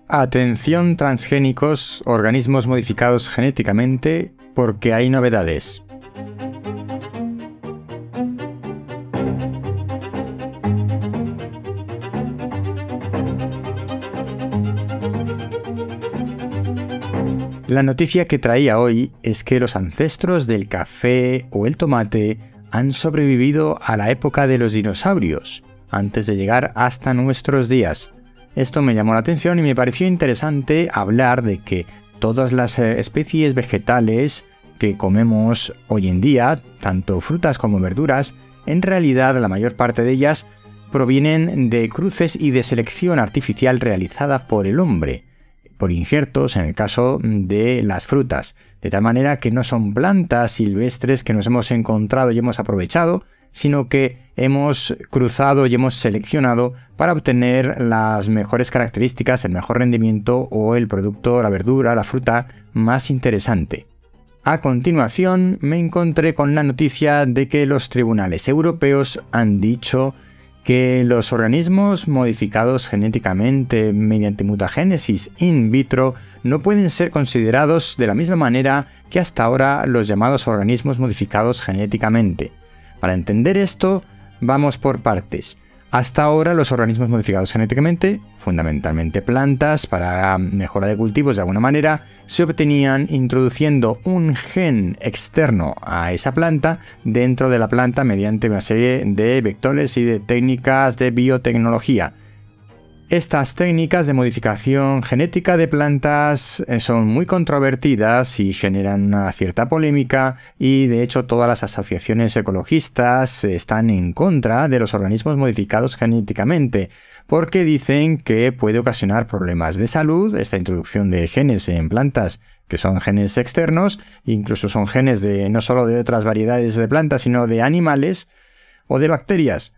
Atención transgénicos, organismos modificados genéticamente, porque hay novedades. La noticia que traía hoy es que los ancestros del café o el tomate han sobrevivido a la época de los dinosaurios, antes de llegar hasta nuestros días. Esto me llamó la atención y me pareció interesante hablar de que todas las especies vegetales que comemos hoy en día, tanto frutas como verduras, en realidad la mayor parte de ellas provienen de cruces y de selección artificial realizada por el hombre, por injertos en el caso de las frutas, de tal manera que no son plantas silvestres que nos hemos encontrado y hemos aprovechado, sino que hemos cruzado y hemos seleccionado para obtener las mejores características, el mejor rendimiento o el producto, la verdura, la fruta más interesante. A continuación me encontré con la noticia de que los tribunales europeos han dicho que los organismos modificados genéticamente mediante mutagénesis in vitro no pueden ser considerados de la misma manera que hasta ahora los llamados organismos modificados genéticamente. Para entender esto, vamos por partes. Hasta ahora los organismos modificados genéticamente, fundamentalmente plantas para mejora de cultivos de alguna manera, se obtenían introduciendo un gen externo a esa planta dentro de la planta mediante una serie de vectores y de técnicas de biotecnología. Estas técnicas de modificación genética de plantas son muy controvertidas y generan una cierta polémica, y de hecho todas las asociaciones ecologistas están en contra de los organismos modificados genéticamente, porque dicen que puede ocasionar problemas de salud esta introducción de genes en plantas que son genes externos, incluso son genes de no solo de otras variedades de plantas, sino de animales o de bacterias.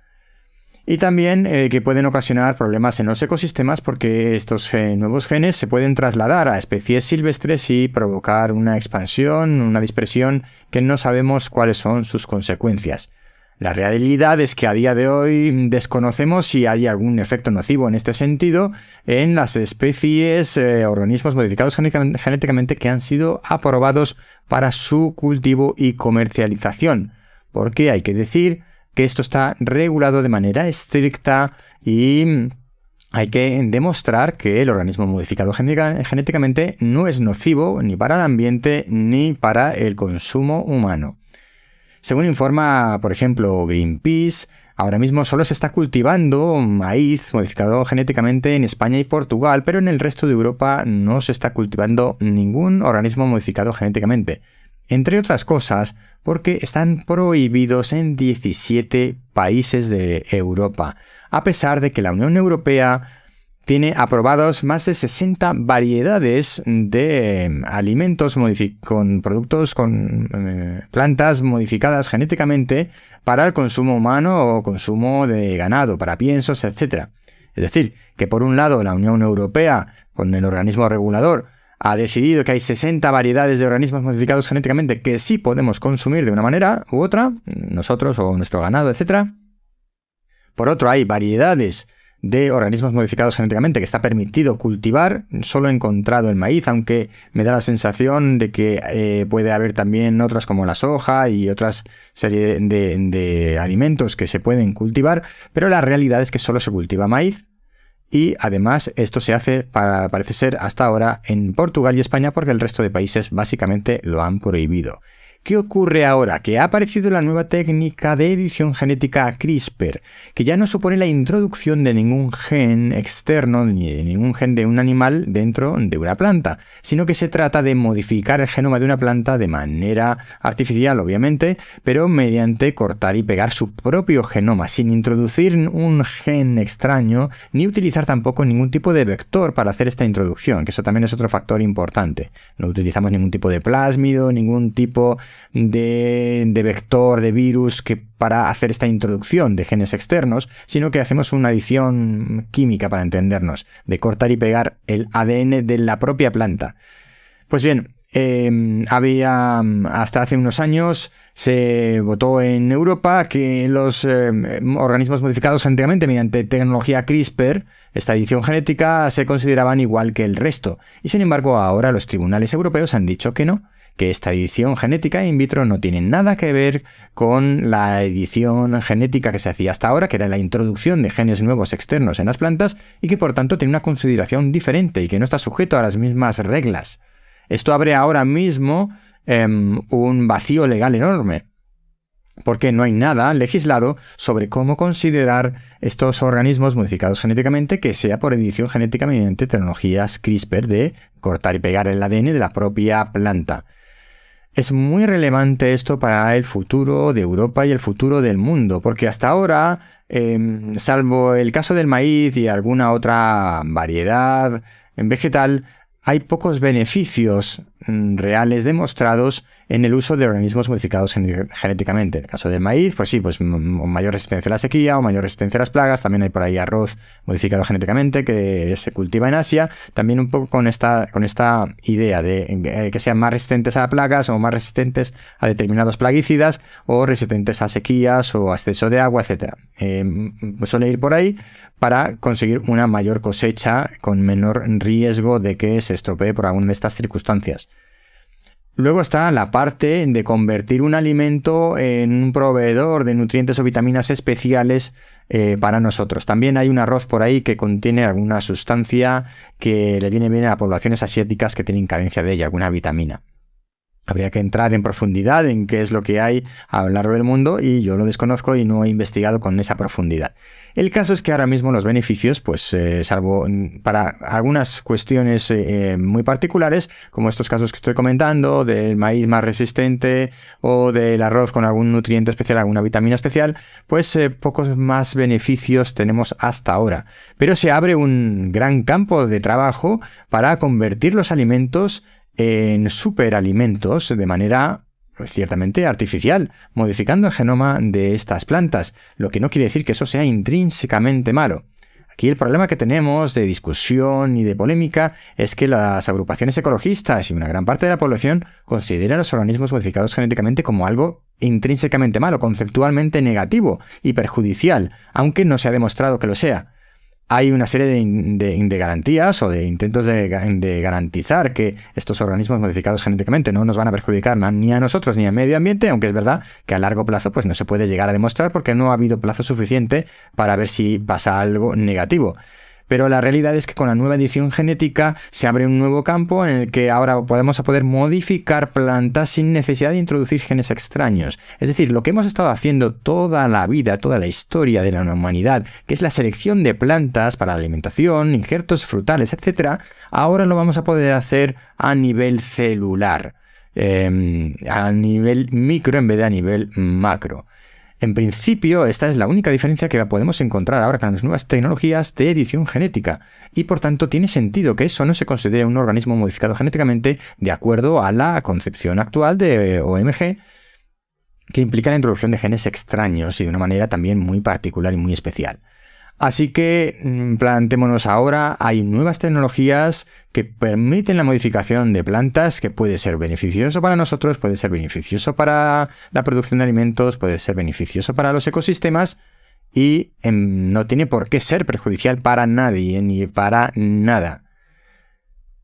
Y también que pueden ocasionar problemas en los ecosistemas porque estos nuevos genes se pueden trasladar a especies silvestres y provocar una expansión, una dispersión que no sabemos cuáles son sus consecuencias. La realidad es que a día de hoy desconocemos si hay algún efecto nocivo en este sentido en las especies, organismos modificados genéticamente que han sido aprobados para su cultivo y comercialización. Porque hay que decir que esto está regulado de manera estricta y hay que demostrar que el organismo modificado genéticamente no es nocivo ni para el ambiente ni para el consumo humano. Según informa, por ejemplo, Greenpeace, ahora mismo solo se está cultivando maíz modificado genéticamente en España y Portugal, pero en el resto de Europa no se está cultivando ningún organismo modificado genéticamente. Entre otras cosas, porque están prohibidos en 17 países de Europa, a pesar de que la Unión Europea tiene aprobados más de 60 variedades de alimentos con productos con plantas modificadas genéticamente para el consumo humano o consumo de ganado, para piensos, etc. Es decir, que por un lado la Unión Europea, con el organismo regulador, ha decidido que hay 60 variedades de organismos modificados genéticamente que sí podemos consumir de una manera u otra, nosotros o nuestro ganado, etc. Por otro, hay variedades de organismos modificados genéticamente que está permitido cultivar. Solo he encontrado el maíz, aunque me da la sensación de que puede haber también otras como la soja y otras serie de alimentos que se pueden cultivar, pero la realidad es que solo se cultiva maíz. Y además esto se hace, parece ser, hasta ahora en Portugal y España, porque el resto de países básicamente lo han prohibido. ¿Qué ocurre ahora? Que ha aparecido la nueva técnica de edición genética CRISPR, que ya no supone la introducción de ningún gen externo ni de ningún gen de un animal dentro de una planta, sino que se trata de modificar el genoma de una planta de manera artificial, obviamente, pero mediante cortar y pegar su propio genoma, sin introducir un gen extraño, ni utilizar tampoco ningún tipo de vector para hacer esta introducción, que eso también es otro factor importante. No utilizamos ningún tipo de plásmido, ningún tipo de vector, de virus para hacer esta introducción de genes externos, sino que hacemos una adición química, para entendernos, de cortar y pegar el ADN de la propia planta. Pues bien, hasta hace unos años se votó en Europa que los organismos modificados genéticamente mediante tecnología CRISPR, esta edición genética, se consideraban igual que el resto. Y sin embargo, ahora los tribunales europeos han dicho que no, que esta edición genética in vitro no tiene nada que ver con la edición genética que se hacía hasta ahora, que era la introducción de genes nuevos externos en las plantas, y que por tanto tiene una consideración diferente y que no está sujeto a las mismas reglas. Esto abre ahora mismo un vacío legal enorme, porque no hay nada legislado sobre cómo considerar estos organismos modificados genéticamente que sea por edición genética mediante tecnologías CRISPR de cortar y pegar el ADN de la propia planta. Es muy relevante esto para el futuro de Europa y el futuro del mundo, porque hasta ahora, salvo el caso del maíz y alguna otra variedad vegetal, hay pocos beneficios reales demostrados en el uso de organismos modificados genéticamente. En el caso del maíz, pues sí, pues mayor resistencia a la sequía o mayor resistencia a las plagas. También hay por ahí arroz modificado genéticamente que se cultiva en Asia. También un poco con esta idea de que sean más resistentes a plagas o más resistentes a determinados plaguicidas o resistentes a sequías o a exceso de agua, etc. Suele ir por ahí para conseguir una mayor cosecha con menor riesgo de que se estropee por alguna de estas circunstancias. Luego está la parte de convertir un alimento en un proveedor de nutrientes o vitaminas especiales para nosotros. También hay un arroz por ahí que contiene alguna sustancia que le viene bien a poblaciones asiáticas que tienen carencia de ella, alguna vitamina. Habría que entrar en profundidad en qué es lo que hay a lo largo del mundo y yo lo desconozco y no he investigado con esa profundidad. El caso es que ahora mismo los beneficios, pues salvo para algunas cuestiones muy particulares, como estos casos que estoy comentando, del maíz más resistente o del arroz con algún nutriente especial, alguna vitamina especial, pues pocos más beneficios tenemos hasta ahora. Pero se abre un gran campo de trabajo para convertir los alimentos en superalimentos de manera ciertamente artificial, modificando el genoma de estas plantas, lo que no quiere decir que eso sea intrínsecamente malo. Aquí el problema que tenemos de discusión y de polémica es que las agrupaciones ecologistas y una gran parte de la población consideran los organismos modificados genéticamente como algo intrínsecamente malo, conceptualmente negativo y perjudicial, aunque no se ha demostrado que lo sea. Hay una serie de garantías o de intentos de garantizar que estos organismos modificados genéticamente no nos van a perjudicar ni a nosotros ni al medio ambiente, aunque es verdad que a largo plazo pues no se puede llegar a demostrar porque no ha habido plazo suficiente para ver si pasa algo negativo. Pero la realidad es que con la nueva edición genética se abre un nuevo campo en el que ahora vamos a poder modificar plantas sin necesidad de introducir genes extraños. Es decir, lo que hemos estado haciendo toda la vida, toda la historia de la humanidad, que es la selección de plantas para la alimentación, injertos frutales, etc., ahora lo vamos a poder hacer a nivel celular, a nivel micro en vez de a nivel macro. En principio, esta es la única diferencia que podemos encontrar ahora con las nuevas tecnologías de edición genética, y por tanto tiene sentido que eso no se considere un organismo modificado genéticamente de acuerdo a la concepción actual de OMG, que implica la introducción de genes extraños y de una manera también muy particular y muy especial. Así que plantémonos ahora, hay nuevas tecnologías que permiten la modificación de plantas que puede ser beneficioso para nosotros, puede ser beneficioso para la producción de alimentos, puede ser beneficioso para los ecosistemas y no tiene por qué ser perjudicial para nadie ni para nada.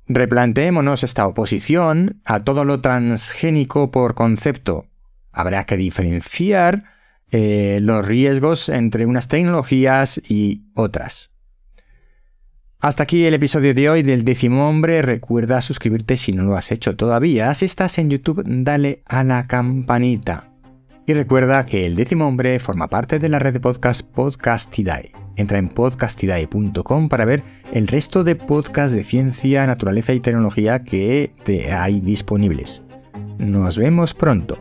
Replanteémonos esta oposición a todo lo transgénico por concepto. Habrá que diferenciar los riesgos entre unas tecnologías y otras. Hasta aquí el episodio de hoy del 10º Hombre. Recuerda suscribirte si no lo has hecho todavía. Si estás en YouTube, dale a la campanita. Y recuerda que el 10º Hombre forma parte de la red de podcast Podcastidae. Entra en podcastidae.com para ver el resto de podcasts de ciencia, naturaleza y tecnología que te hay disponibles. Nos vemos pronto.